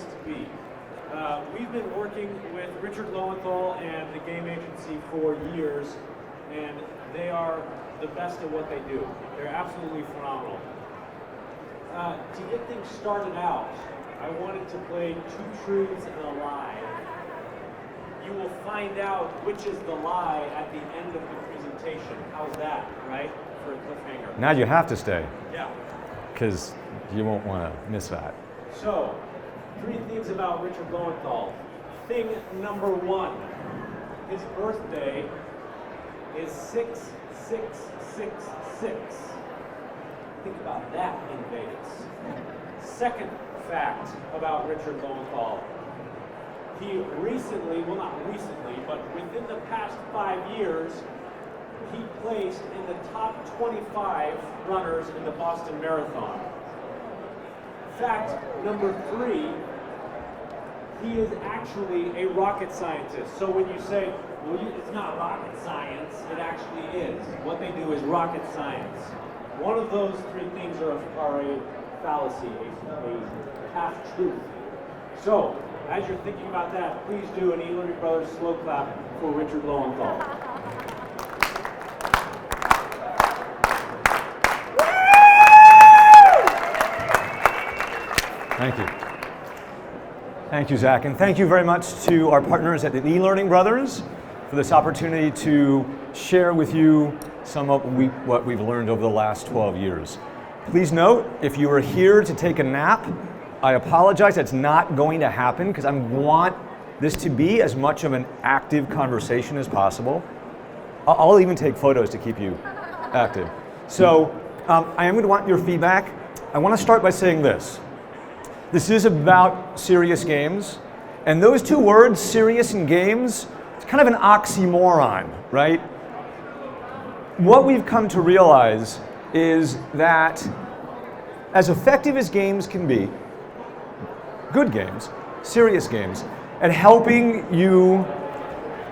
place to be. We've been working with Richard Lowenthal and the game agency for years, and they are the best at what they do. They're absolutely phenomenal. To get things started out, I wanted to play two truths and a lie. You will find out which is the lie at the end of the presentation. How's that, right? For a cliffhanger. Now you have to stay. Yeah. Because you won't want to miss that. So, 3 things about Richard Lowenthal. Thing number 1, his birthday is 6666. Think about that in Vegas. Second fact about Richard Lowenthal. He recently, well not recently, but within the past 5 years, he placed in the top 25 runners in the Boston Marathon. Fact number 3, he is actually a rocket scientist. So when you say, well, it's not rocket science, it actually is. What they do is rocket science. One of those 3 things are a fallacy, a half-truth. So, as you're thinking about that, please do an E-Learning Brothers slow clap for Richard Lowenthal. Thank you. Thank you, Zach. And thank you very much to our partners at the E-Learning Brothers for this opportunity to share with you some of what we've learned over the last 12 years. Please note, if you are here to take a nap, I apologize, that's not going to happen because I want this to be as much of an active conversation as possible. I'll even take photos to keep you active. So I am going to want your feedback. I want to start by saying this. This is about serious games, and those 2 words, serious and games, it's kind of an oxymoron, right? What we've come to realize is that as effective as games can be, good games, serious games, at helping you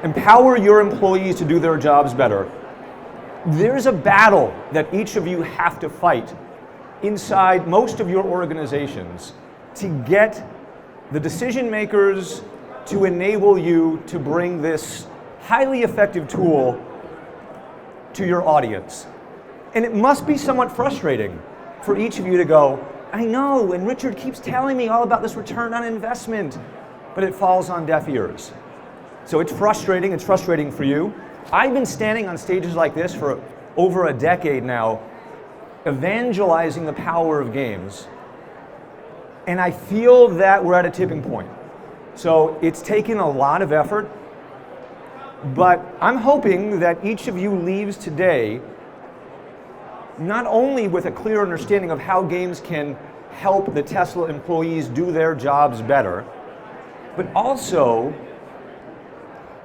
empower your employees to do their jobs better, there's a battle that each of you have to fight inside most of your organizations to get the decision makers to enable you to bring this highly effective tool to your audience. And it must be somewhat frustrating for each of you to go, I know, and Richard keeps telling me all about this return on investment, but it falls on deaf ears. So it's frustrating for you. I've been standing on stages like this for over a decade now, evangelizing the power of games. And I feel that we're at a tipping point. So it's taken a lot of effort, but I'm hoping that each of you leaves today not only with a clear understanding of how games can help the Tesla employees do their jobs better, but also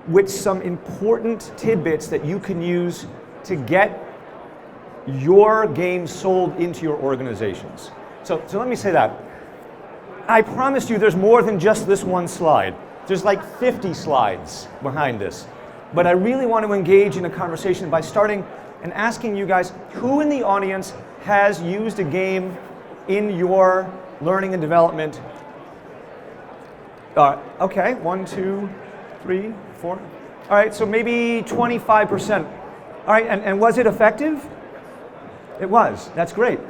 with some important tidbits that you can use to get your games sold into your organizations. So let me say that. I promised you there's more than just this one slide. There's like 50 slides behind this. But I really want to engage in a conversation by starting and asking you guys, who in the audience has used a game in your learning and development? Okay, 1, 2, 3, 4. All right, so maybe 25%. All right, and was it effective? It was. That's great.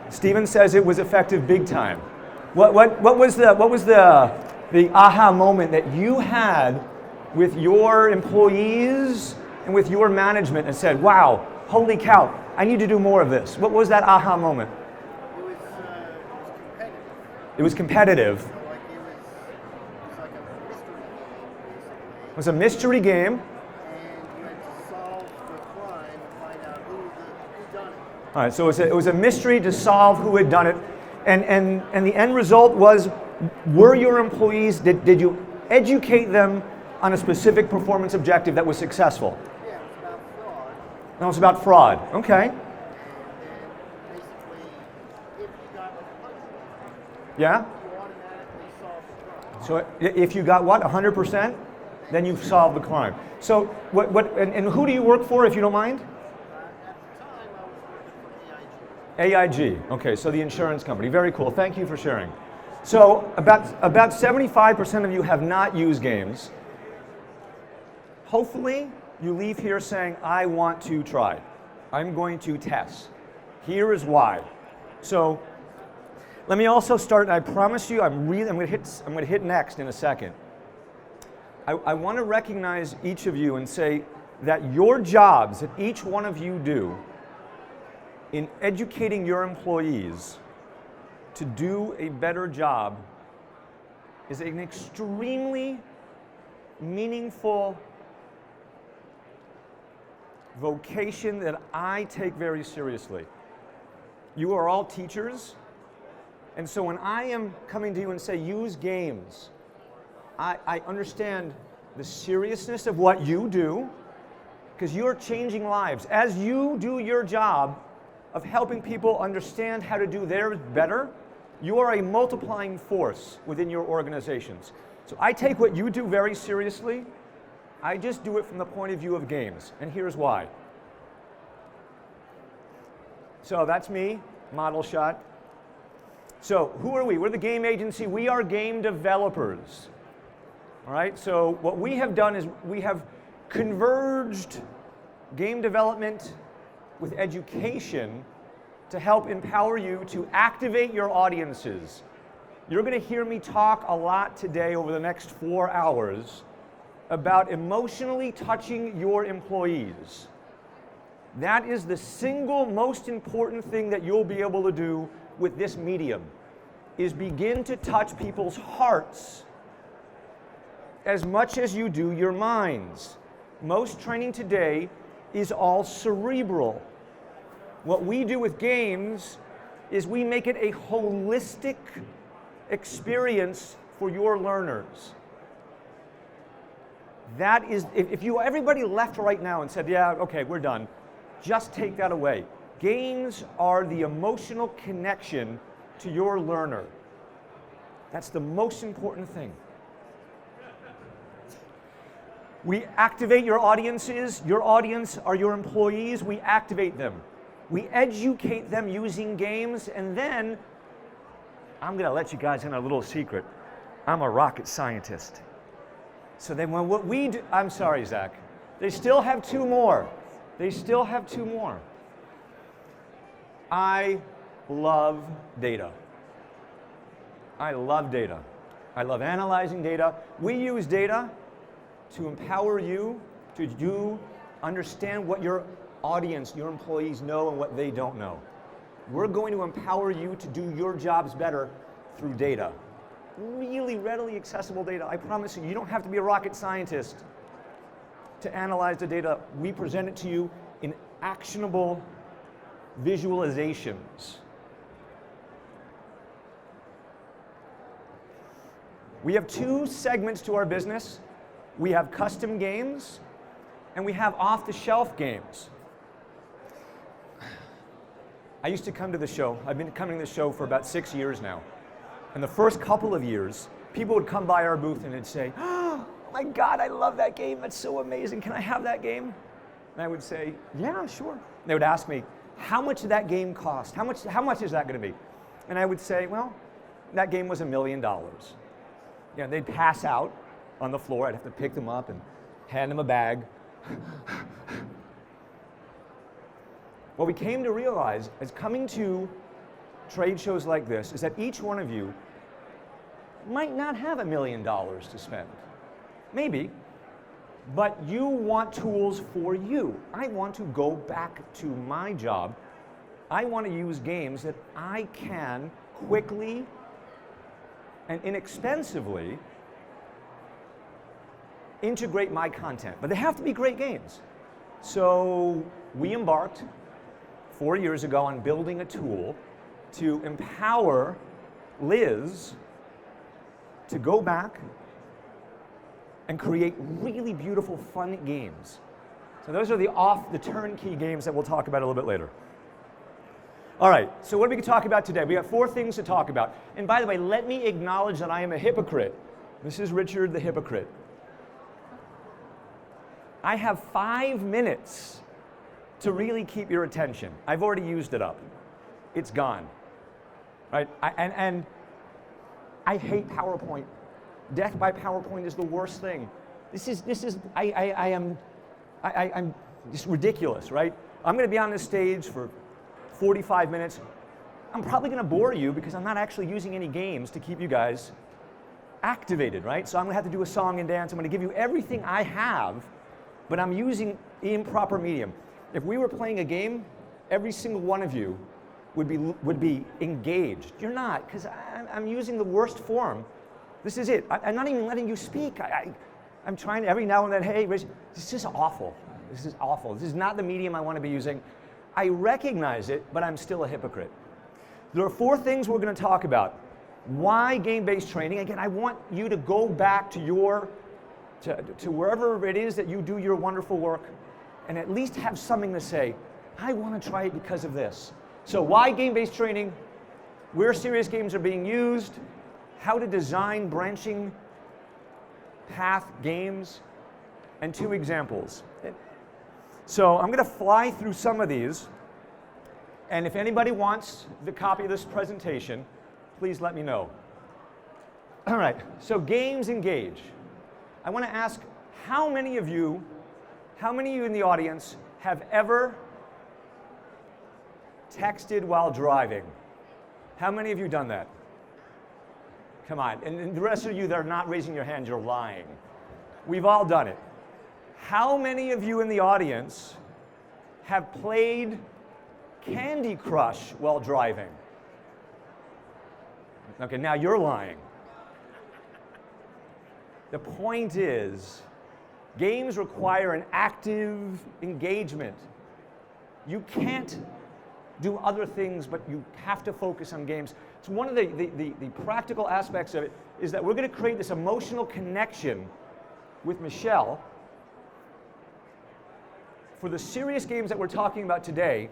Steven says it was effective big time. What was the aha moment that you had with your employees and with your management and said, wow, holy cow, I need to do more of this? What was that aha moment? It was competitive. It was a mystery game. And you had to solve the crime and find out who done it. All right, so it was a mystery to solve who had done it. And the end result was, were your employees, did you educate them on a specific performance objective that was successful? Yeah, it was about fraud. No, it's about fraud. Okay. And basically, if you got like 100%, Yeah? you automatically solved the crime. So if you got what, 100%? Then you've solved the crime. So and who do you work for, if you don't mind? At the time, I was working for AIG. AIG. Okay, so the insurance company. Very cool. Thank you for sharing. So about 75% of you have not used games. Hopefully, you leave here saying, I want to try. I'm going to test. Here is why. So let me also start, and I promise you, I'm going to hit next in a second. I want to recognize each of you and say that your jobs that each one of you do in educating your employees to do a better job is an extremely meaningful vocation that I take very seriously. You are all teachers, and so when I am coming to you and say use games, I understand the seriousness of what you do, because you're changing lives. As you do your job of helping people understand how to do theirs better, you are a multiplying force within your organizations. So I take what you do very seriously. I just do it from the point of view of games, and here's why. So that's me, model shot. So who are we? We're the game agency. We are game developers. All right, so what we have done is we have converged game development with education to help empower you to activate your audiences. You're going to hear me talk a lot today over the next 4 hours about emotionally touching your employees. That is the single most important thing that you'll be able to do with this medium, is begin to touch people's hearts as much as you do your minds. Most training today is all cerebral. What we do with games is we make it a holistic experience for your learners. That is, if everybody left right now and said, yeah, okay, we're done, just take that away. Games are the emotional connection to your learner. That's the most important thing. We activate your audiences. Your audience are your employees. We activate them. We educate them using games, and then I'm going to let you guys in a little secret. I'm a rocket scientist. So then when what we do, I'm sorry, Zach. They still have 2 more. They still have 2 more. I love data. I love data. I love analyzing data. We use data to empower you to understand what your audience, your employees know and what they don't know. We're going to empower you to do your jobs better through data. Really readily accessible data. I promise you, you don't have to be a rocket scientist to analyze the data. We present it to you in actionable visualizations. We have 2 segments to our business. We have custom games, and we have off-the-shelf games. I used to come to the show. I've been coming to the show for about 6 years now. And the first couple of years, people would come by our booth and they'd say, oh my God, I love that game. That's so amazing. Can I have that game? And I would say, yeah, sure. And they would ask me, how much did that game cost? How much is that going to be? And I would say, well, that game was $1 million. Yeah, they'd pass out on the floor. I'd have to pick them up and hand them a bag. What we came to realize is coming to trade shows like this is that each one of you might not have $1 million to spend. Maybe, but you want tools for you. I want to go back to my job. I want to use games that I can quickly and inexpensively integrate my content. But they have to be great games. So we embarked 4 years ago on building a tool to empower Liz to go back and create really beautiful, fun games. So those are the turnkey games that we'll talk about a little bit later. All right, so what are we going to talk about today? We have 4 things to talk about. And by the way, let me acknowledge that I am a hypocrite. This is Richard the hypocrite. I have 5 minutes to really keep your attention. I've already used it up. It's gone. Right? And I hate PowerPoint. Death by PowerPoint is the worst thing. I'm just ridiculous, right? I'm going to be on this stage for 45 minutes. I'm probably going to bore you because I'm not actually using any games to keep you guys activated, right? So I'm going to have to do a song and dance. I'm going to give you everything I have, but I'm using improper medium. If we were playing a game, every single one of you would be engaged. You're not, because I'm using the worst form. This is it. I'm not even letting you speak. I'm trying to, every now and then, hey, Rich, this is awful. This is awful. This is not the medium I want to be using. I recognize it, but I'm still a hypocrite. There are 4 things we're going to talk about. Why game-based training? Again, I want you to go back to to wherever it is that you do your wonderful work and at least have something to say. I want to try it because of this. So why game-based training? Where serious games are being used? How to design branching path games, and 2 examples. So I'm going to fly through some of these, and if anybody wants the copy of this presentation, please let me know. All right, so games engage. I want to ask how many of you in the audience have ever texted while driving? How many of you done that? Come on, and the rest of you that are not raising your hand, you're lying. We've all done it. How many of you in the audience have played Candy Crush while driving? Okay, now you're lying. The point is, games require an active engagement. You can't do other things, but you have to focus on games. So one of the practical aspects of it is that we're going to create this emotional connection with Michelle. For the serious games that we're talking about today,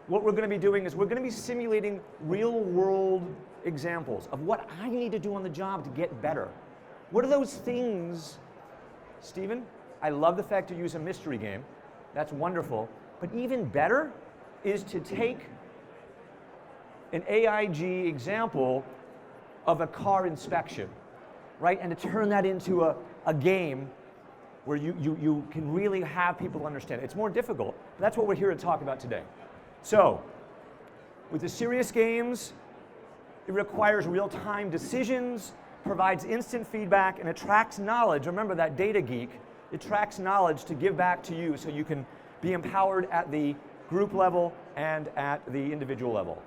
what we're going to be doing is we're going to be simulating real-world examples of what I need to do on the job to get better. What are those things, Stephen? I love the fact you use a mystery game. That's wonderful. But even better is to take an AIG example of a car inspection, right? And to turn that into a game where you can really have people understand it. It's more difficult, but that's what we're here to talk about today. So, with the serious games, it requires real-time decisions, provides instant feedback, and attracts knowledge. Remember that data geek, it tracks knowledge to give back to you so you can be empowered at the group level and at the individual level.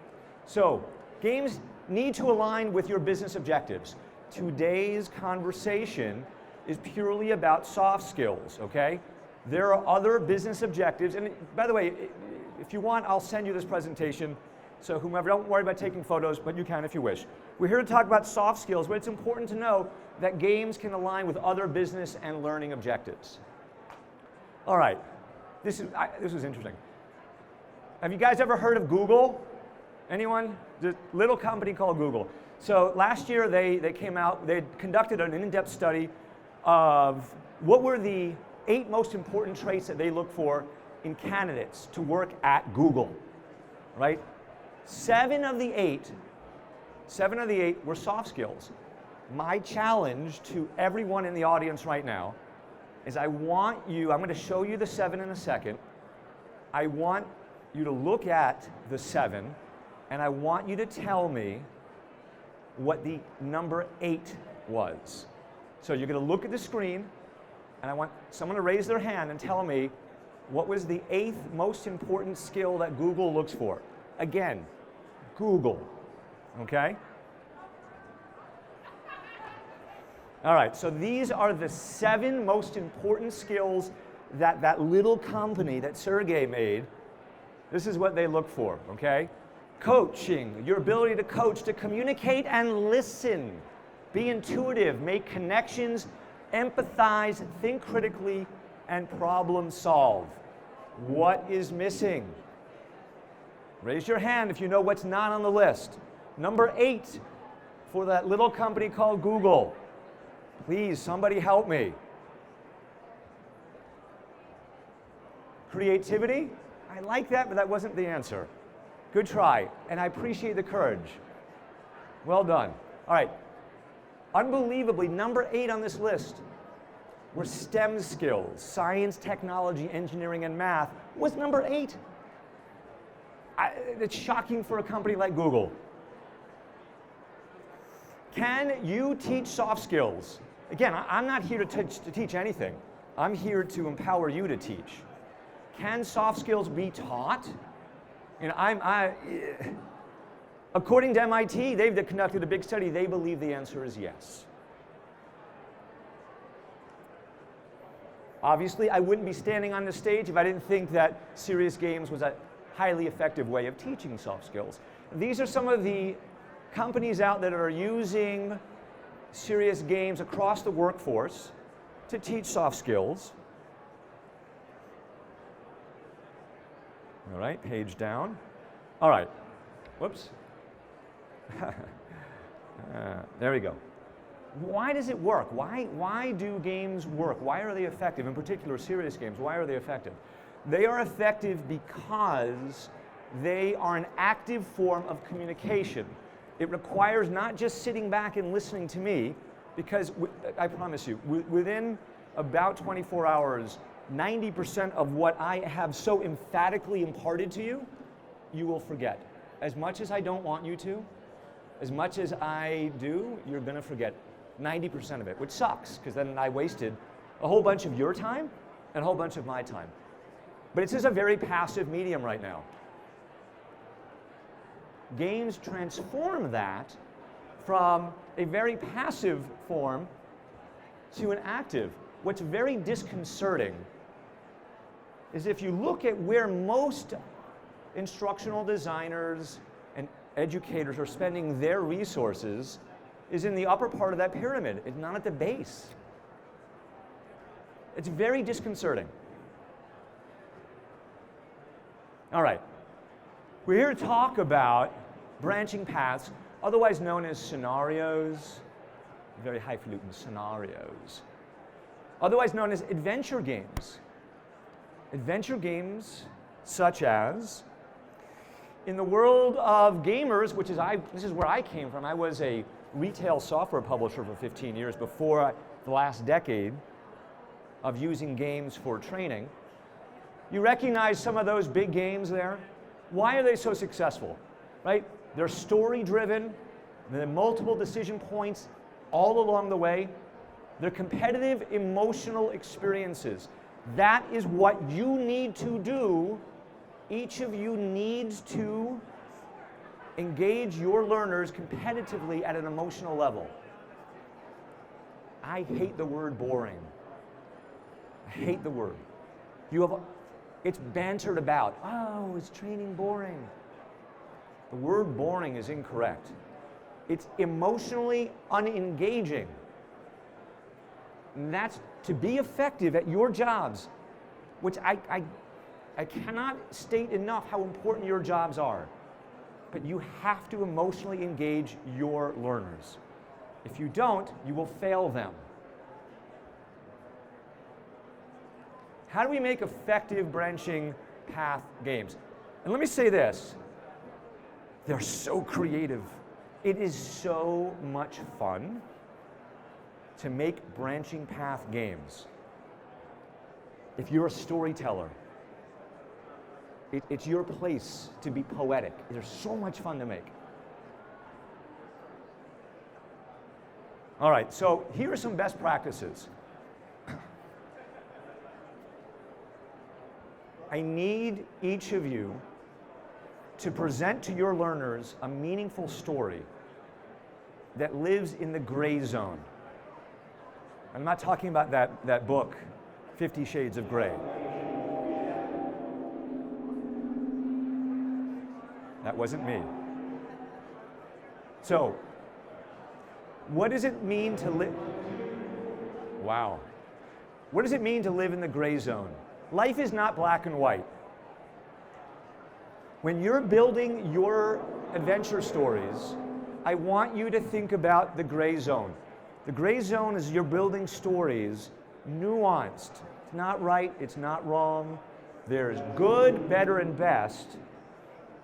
So, games need to align with your business objectives. Today's conversation is purely about soft skills, okay? There are other business objectives, and by the way, if you want, I'll send you this presentation, so whomever, don't worry about taking photos, but you can if you wish. We're here to talk about soft skills, but it's important to know that games can align with other business and learning objectives. All right, this was interesting. Have you guys ever heard of Google? Anyone? The little company called Google. So last year they came out, they conducted an in-depth study of what were the 8 most important traits that they look for in candidates to work at Google, right? 7 of the 8 were soft skills. My challenge to everyone in the audience right now is I'm going to show you the 7 in a second. I want you to look at the 7, and I want you to tell me what the number 8 was. So you're going to look at the screen, and I want someone to raise their hand and tell me what was the 8th most important skill that Google looks for. Again, Google, okay? All right, so these are the 7 most important skills that that little company that Sergey made. This is what they look for, okay? Coaching, your ability to coach, to communicate and listen. Be intuitive, make connections, empathize, think critically, and problem solve. What is missing? Raise your hand if you know what's not on the list. Number 8 for that little company called Google. Please, somebody help me. Creativity? I like that, but that wasn't the answer. Good try, and I appreciate the courage. Well done. All right, Unbelievably, number 8 on this list were STEM skills. Science, technology, engineering, and math was number 8. It's shocking for a company like Google. Can you teach soft skills? Again, I'm not here to teach anything. I'm here to empower you to teach. Can soft skills be taught? You know, according to MIT, they've conducted a big study. They believe the answer is yes. Obviously, I wouldn't be standing on the stage if I didn't think that serious games was a highly effective way of teaching soft skills. These are some of the companies out there that are using serious games across the workforce to teach soft skills. All right, page down. All right, whoops. There we go. Why does it work? Why do games work? Why are they effective? In particular, serious games, why are they effective? They are effective because they are an active form of communication. It requires not just sitting back and listening to me, because I promise you, within about 24 hours, 90% of what I have so emphatically imparted to you, you will forget. As much as I don't want you to, as much as I do, you're going to forget 90% of it, which sucks, because then I wasted a whole bunch of your time and a whole bunch of my time. But it's just a very passive medium right now. Games transform that from a very passive form to an active. What's very disconcerting is if you look at where most instructional designers and educators are spending their resources is in the upper part of that pyramid. It's not at the base. It's very disconcerting. All right. We're here to talk about branching paths, otherwise known as scenarios, very highfalutin scenarios, otherwise known as adventure games. Adventure games such as, in the world of gamers, which is this is where I came from. I was a retail software publisher for 15 years before the last decade of using games for training. You recognize some of those big games there? Why are they so successful, right? They're story-driven, there are multiple decision points all along the way. They're competitive, emotional experiences. That is what you need to do. Each of you needs to engage your learners competitively at an emotional level. I hate the word boring. I hate the word. It's bantered about. Oh, is training boring? The word boring is incorrect. It's emotionally unengaging. And that's to be effective at your jobs, which I cannot state enough how important your jobs are. But you have to emotionally engage your learners. If you don't, you will fail them. How do we make effective branching path games? And let me say this. They're so creative. It is so much fun to make branching path games. If you're a storyteller, it's your place to be poetic. They're so much fun to make. All right, so here are some best practices. I need each of you to present to your learners a meaningful story that lives in the gray zone. I'm not talking about that book, 50 Shades of Grey. That wasn't me. So, what does it mean to live? Wow. What does it mean to live in the gray zone? Life is not black and white. When you're building your adventure stories, I want you to think about the gray zone. The gray zone is you're building stories nuanced. It's not right, it's not wrong. There's good, better, and best,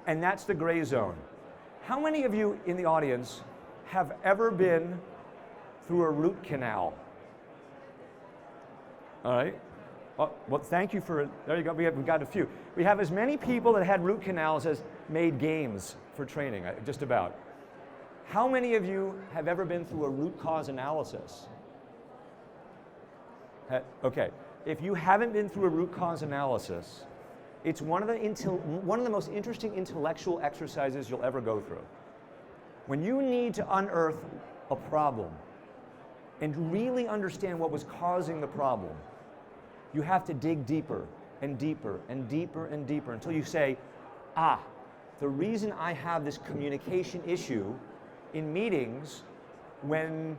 and that's the gray zone. How many of you in the audience have ever been through a root canal? All right. Oh, well, thank you for, there you go, we've got a few. We have as many people that had root canals as made games for training, just about. How many of you have ever been through a root cause analysis? Okay, if you haven't been through a root cause analysis, it's one of the most interesting intellectual exercises you'll ever go through. When you need to unearth a problem and really understand what was causing the problem, you have to dig deeper and deeper and deeper and deeper until you say, ah, the reason I have this communication issue in meetings when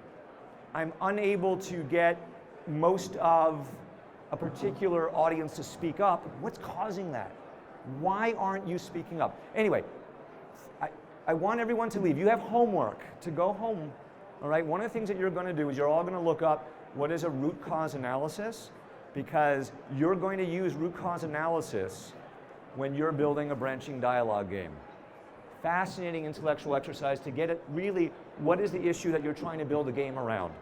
I'm unable to get most of a particular audience to speak up, what's causing that? Why aren't you speaking up? Anyway, I want everyone to leave. You have homework to go home, all right? One of the things that you're going to do is you're all going to look up what is a root cause analysis, because you're going to use root cause analysis when you're building a branching dialogue game. Fascinating intellectual exercise to get at really what is the issue that you're trying to build a game around.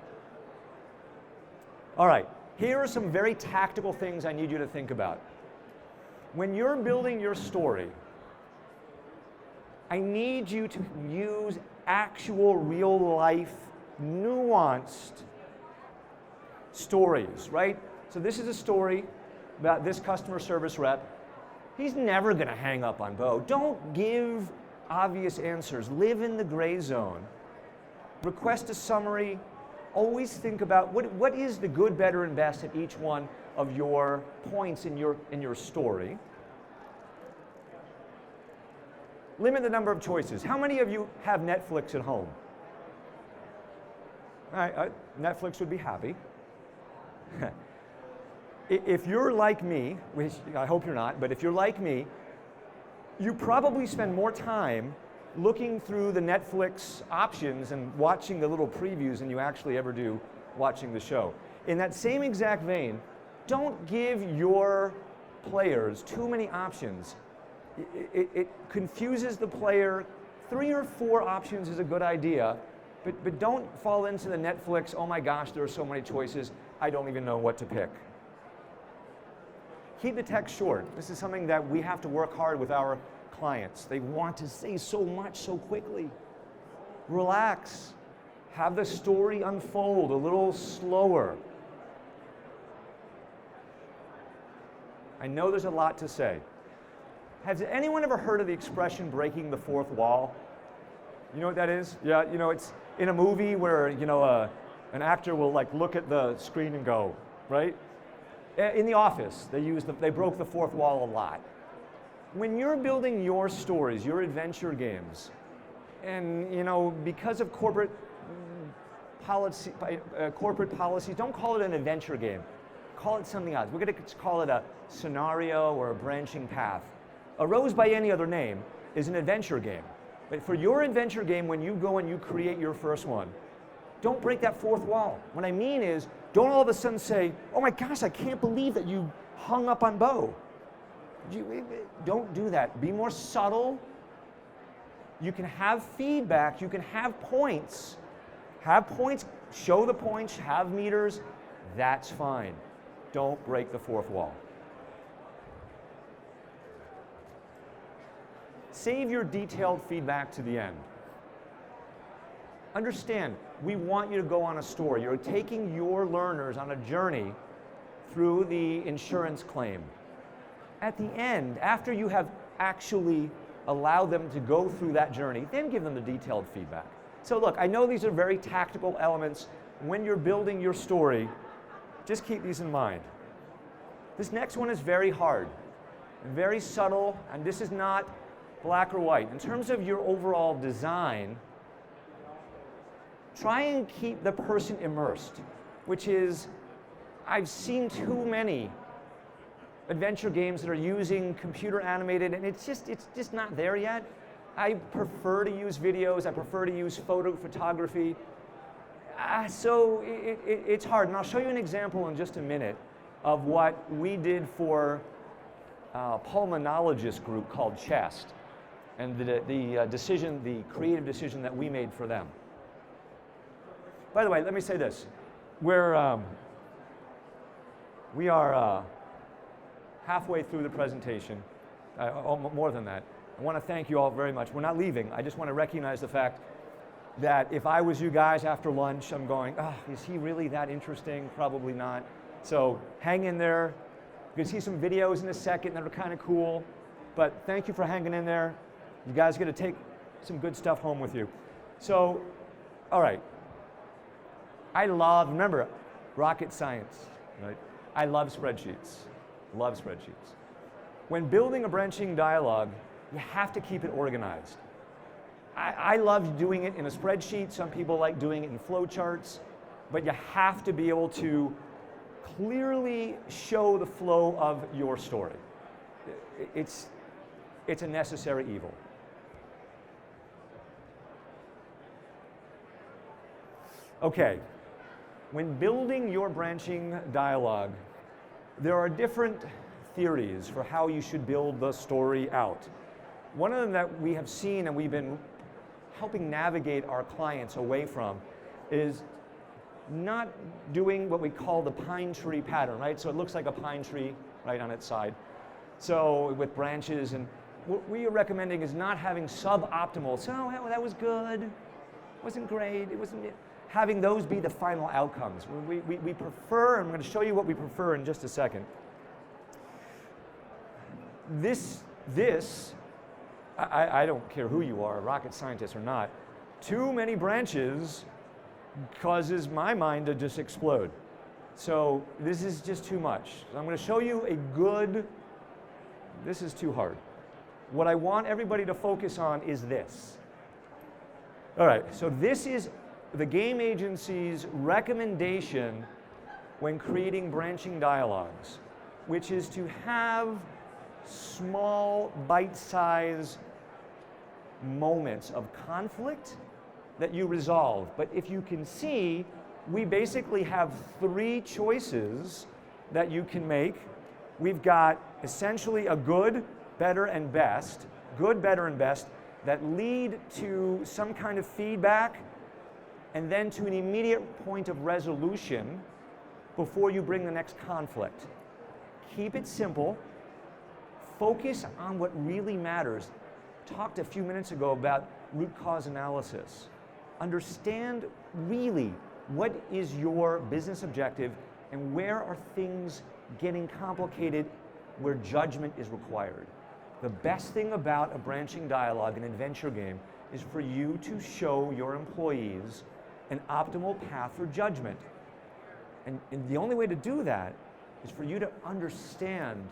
All right, here are some very tactical things I need you to think about. When you're building your story, I need you to use actual real life, nuanced stories, right? So this is a story about this customer service rep. He's never going to hang up on Bo. Don't give obvious answers. Live in the gray zone. Request a summary. Always think about what is the good, better, and best at each one of your points in your story. Limit the number of choices. How many of you have Netflix at home? All right, Netflix would be happy. If you're like me, which I hope you're not, but if you're like me, you probably spend more time looking through the Netflix options and watching the little previews than you actually ever do watching the show. In that same exact vein, don't give your players too many options. It confuses the player. 3 or 4 options is a good idea, but don't fall into the Netflix, oh my gosh, there are so many choices, I don't even know what to pick. Keep the text short. This is something that we have to work hard with our clients. They want to say so much so quickly. Relax. Have the story unfold a little slower. I know there's a lot to say. Has anyone ever heard of the expression breaking the fourth wall? You know what that is? Yeah, you know, it's in a movie where, you know, an actor will like look at the screen and go, right? In The Office, they broke the fourth wall a lot. When you're building your stories, your adventure games, and you know, because of corporate policy, don't call it an adventure game. Call it something else. We're going to call it a scenario or a branching path. A Rose by Any Other Name is an adventure game. But for your adventure game, when you go and you create your first one, don't break that fourth wall. What I mean is, don't all of a sudden say, oh my gosh, I can't believe that you hung up on Bo. Don't do that. Be more subtle. You can have feedback. You can have points. Have points. Show the points. Have meters. That's fine. Don't break the fourth wall. Save your detailed feedback to the end. Understand, we want you to go on a story. You're taking your learners on a journey through the insurance claim. At the end, after you have actually allowed them to go through that journey, then give them the detailed feedback. So look, I know these are very tactical elements. When you're building your story, just keep these in mind. This next one is very hard and very subtle, and this is not black or white. In terms of your overall design, try and keep the person immersed, which is, I've seen too many adventure games that are using computer animated, and it's just not there yet. I prefer to use videos. I prefer to use photography. So it's hard, and I'll show you an example in just a minute of what we did for a pulmonologist group called CHEST, and the creative decision that we made for them. By the way, let me say this. We are halfway through the presentation, more than that. I want to thank you all very much. We're not leaving. I just want to recognize the fact that if I was you guys after lunch, I'm going, is he really that interesting? Probably not. So hang in there. You can see some videos in a second that are kind of cool. But thank you for hanging in there. You guys are going to take some good stuff home with you. So, all right. Remember, rocket science, right? I love spreadsheets. Love spreadsheets. When building a branching dialogue, you have to keep it organized. I love doing it in a spreadsheet. Some people like doing it in flowcharts, but you have to be able to clearly show the flow of your story. It's a necessary evil. Okay, when building your branching dialogue, there are different theories for how you should build the story out. One of them that we have seen and we've been helping navigate our clients away from is not doing what we call the pine tree pattern, right? So it looks like a pine tree right on its side. So with branches, and what we are recommending is not having suboptimal, so that was good, wasn't great, it wasn't, having those be the final outcomes. We prefer, and I'm going to show you what we prefer in just a second. I don't care who you are, a rocket scientist or not, too many branches causes my mind to just explode. So this is just too much. I'm going to show you this is too hard. What I want everybody to focus on is this. All right, so this is the game agency's recommendation when creating branching dialogues, which is to have small, bite-sized moments of conflict that you resolve. But if you can see, we basically have 3 choices that you can make. We've got essentially a good, better, and best, that lead to some kind of feedback and then to an immediate point of resolution before you bring the next conflict. Keep it simple. Focus on what really matters. Talked a few minutes ago about root cause analysis. Understand really what is your business objective and where are things getting complicated where judgment is required. The best thing about a branching dialogue, an adventure game, is for you to show your employees an optimal path for judgment. And the only way to do that is for you to understand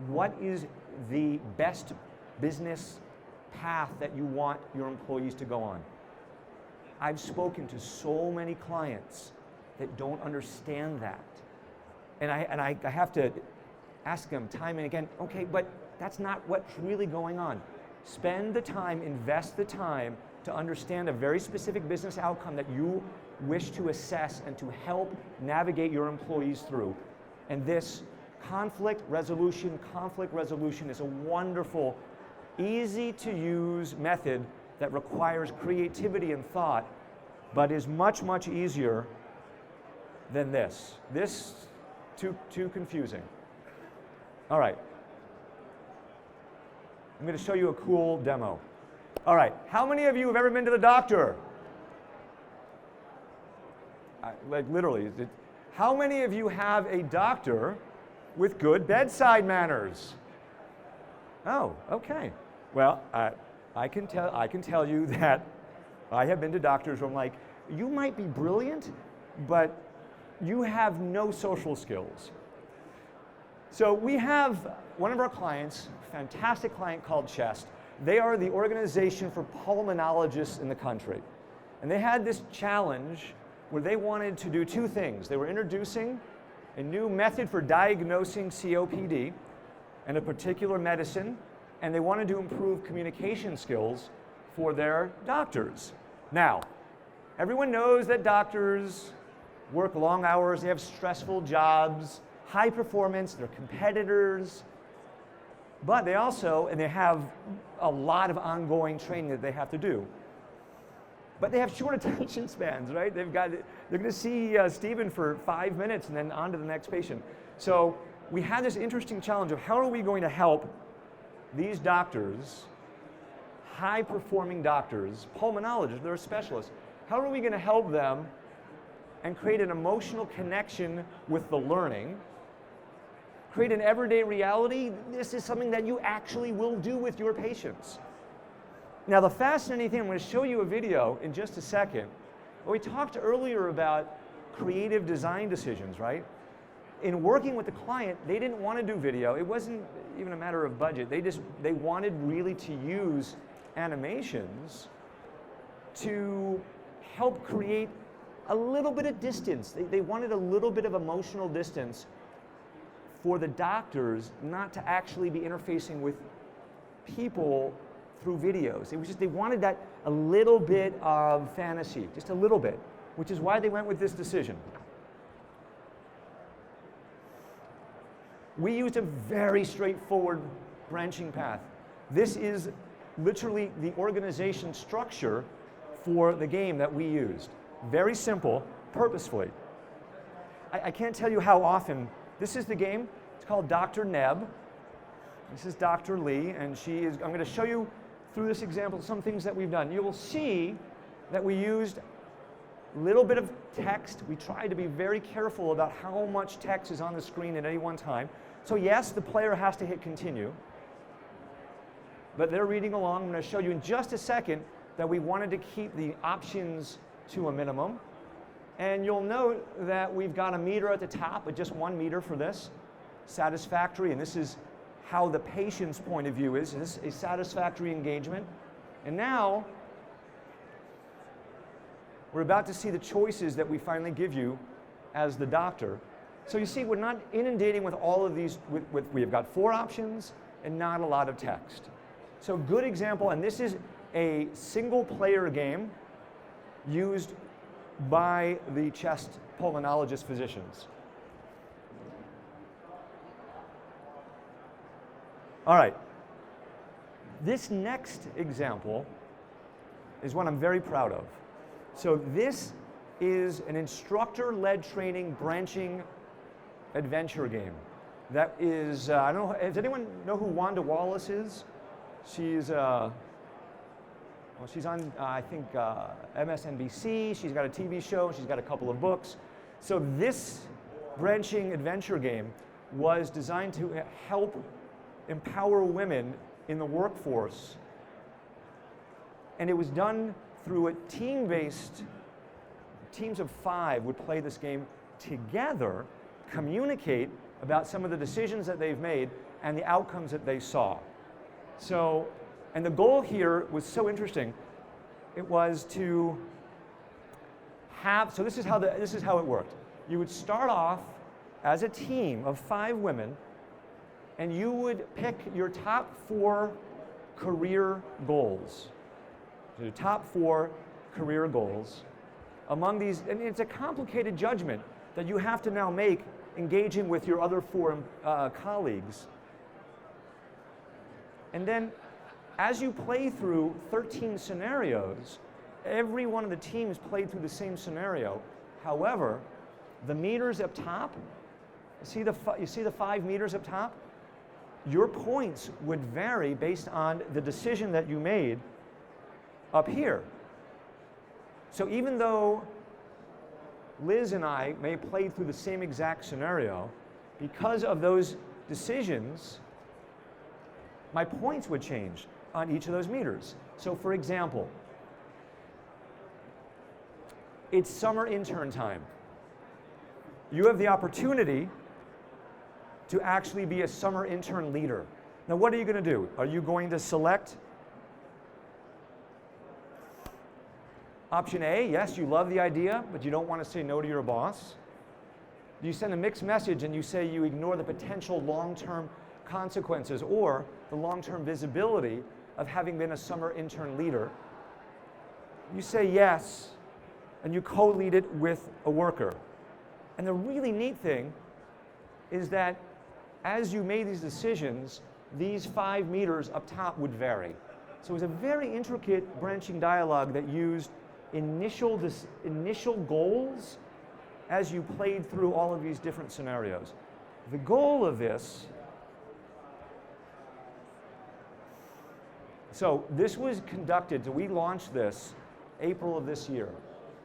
what is the best business path that you want your employees to go on. I've spoken to so many clients that don't understand that. And I have to ask them time and again, okay, but that's not what's really going on. Spend the time, invest the time to understand a very specific business outcome that you wish to assess and to help navigate your employees through. And this conflict resolution is a wonderful, easy to use method that requires creativity and thought, but is much, much easier than this. This, too confusing. All right. I'm going to show you a cool demo. All right, how many of you have ever been to the doctor? Like literally, how many of you have a doctor with good bedside manners? Oh, okay. Well, I can tell you that I have been to doctors where I'm like, you might be brilliant, but you have no social skills. So we have one of our clients, fantastic client called Chest. They are the organization for pulmonologists in the country. And they had this challenge where they wanted to do 2 things. They were introducing a new method for diagnosing COPD and a particular medicine, and they wanted to improve communication skills for their doctors. Now, everyone knows that doctors work long hours, they have stressful jobs, high performance, they're competitors, but they have a lot of ongoing training that they have to do. but they have short attention spans, right? They're going to see Stephen for 5 minutes and then on to the next patient. So we had this interesting challenge of how are we going to help these doctors, high-performing doctors, pulmonologists, they're specialists, how are we going to help them and create an emotional connection with the learning, create an everyday reality? This is something that you actually will do with your patients. Now the fascinating thing, I'm going to show you a video in just a second. We talked earlier about creative design decisions, right? In working with the client, they didn't want to do video. It wasn't even a matter of budget. They wanted really to use animations to help create a little bit of distance. They wanted a little bit of emotional distance for the doctors not to actually be interfacing with people through videos. It was just, they wanted that a little bit of fantasy, just a little bit, which is why they went with this decision. We used a very straightforward branching path. This is literally the organization structure for the game that we used. Very simple, purposefully. I can't tell you how often, this is the game, it's called Dr. Neb. This is Dr. Lee, and I'm going to show you through this example some things that we've done. You will see that we used a little bit of text. We tried to be very careful about how much text is on the screen at any one time. So yes, the player has to hit continue, but they're reading along. I'm going to show you in just a second that we wanted to keep the options to a minimum. And you'll note that we've got a meter at the top, but just 1 meter for this. Satisfactory, and this is how the patient's point of view is. This is a satisfactory engagement. And now, we're about to see the choices that we finally give you as the doctor. So you see, we're not inundating with all of these, we've got 4 options and not a lot of text. So good example, and this is a single player game used by the chest pulmonologist physicians. All right, this next example is one I'm very proud of. So this is an instructor-led training branching adventure game. That is, I don't know, does anyone know who Wanda Wallace is? She's on, I think, MSNBC. She's got a TV show. She's got a couple of books. So this branching adventure game was designed to help empower women in the workforce. And it was done through a team-based, teams of 5 would play this game together, communicate about some of the decisions that they've made and the outcomes that they saw. So, and the goal here was so interesting. It was to have, so this is how it worked. You would start off as a team of 5 women, and you would pick your top 4 career goals. So your top 4 career goals. Among these, and it's a complicated judgment that you have to now make engaging with your other 4 colleagues. And then as you play through 13 scenarios, every one of the teams played through the same scenario. However, the meters up top, you see the 5 meters up top? Your points would vary based on the decision that you made up here. So even though Liz and I may have played through the same exact scenario, because of those decisions, my points would change on each of those meters. So for example, it's summer intern time. You have the opportunity to actually be a summer intern leader. Now what are you going to do? Are you going to select option A? Yes, you love the idea, but you don't want to say no to your boss. Do you send a mixed message and you say you ignore the potential long-term consequences or the long-term visibility of having been a summer intern leader? You say yes, and you co-lead it with a worker. And the really neat thing is that as you made these decisions, these 5 meters up top would vary. So it was a very intricate branching dialogue that used initial goals as you played through all of these different scenarios. The goal of this, so this was conducted, so we launched this April of this year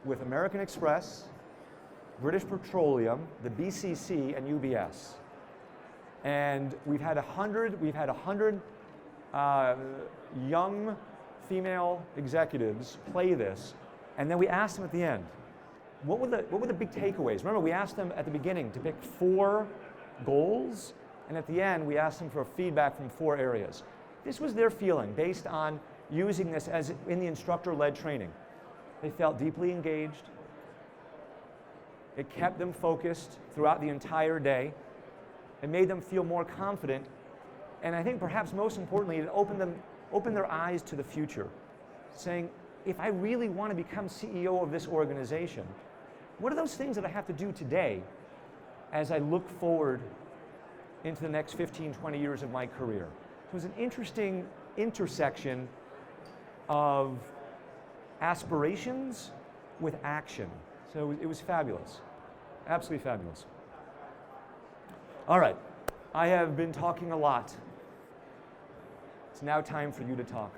with American Express, British Petroleum, the BCC, and UBS. And we've had 100 young female executives play this, and then we asked them at the end, what were the big takeaways? Remember, we asked them at the beginning to pick 4 goals, and at the end, we asked them for feedback from 4 areas. This was their feeling based on using this as in the instructor-led training. They felt deeply engaged. It kept them focused throughout the entire day. It made them feel more confident. And I think perhaps most importantly, it opened their eyes to the future, saying, if I really want to become CEO of this organization, what are those things that I have to do today as I look forward into the next 15, 20 years of my career? So it was an interesting intersection of aspirations with action. So it was fabulous, absolutely fabulous. All right, I have been talking a lot. It's now time for you to talk,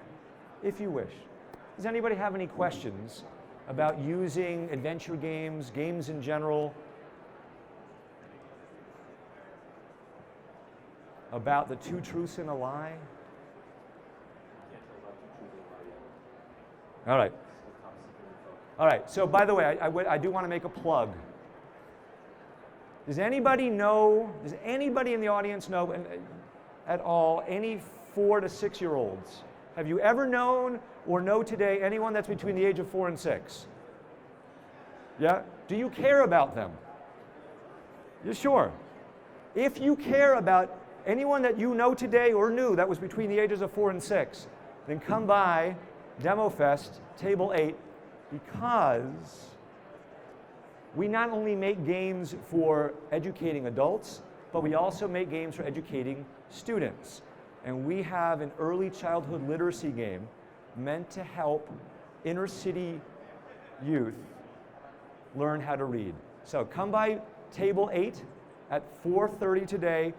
if you wish. Does anybody have any questions about using adventure games, games in general, about the 2 truths and a lie? All right. All right, so by the way, I do want to make a plug. Does anybody in the audience know at all any 4 to 6-year-olds? Have you ever known or know today anyone that's between the age of 4 and 6? Yeah? Do you care about them? You're sure? If you care about anyone that you know today or knew that was between the ages of 4 and 6, then come by DemoFest, Table 8, because we not only make games for educating adults, but we also make games for educating students. And we have an early childhood literacy game meant to help inner city youth learn how to read. So come by Table 8 at 4:30 today.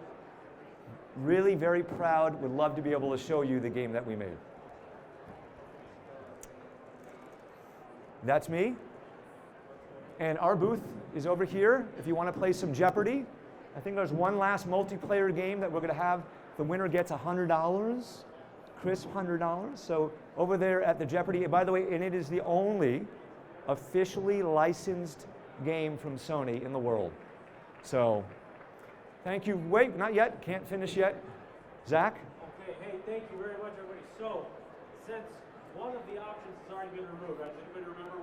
Really very proud, would love to be able to show you the game that we made. That's me. And our booth is over here if you want to play some Jeopardy. I think there's one last multiplayer game that we're going to have. The winner gets $100, crisp $100. So over there at the Jeopardy, by the way, and it is the only officially licensed game from Sony in the world. So thank you. Wait, not yet. Can't finish yet. Zach? Okay, hey, thank you very much, everybody. So, since one of the options has already been removed, does anybody remember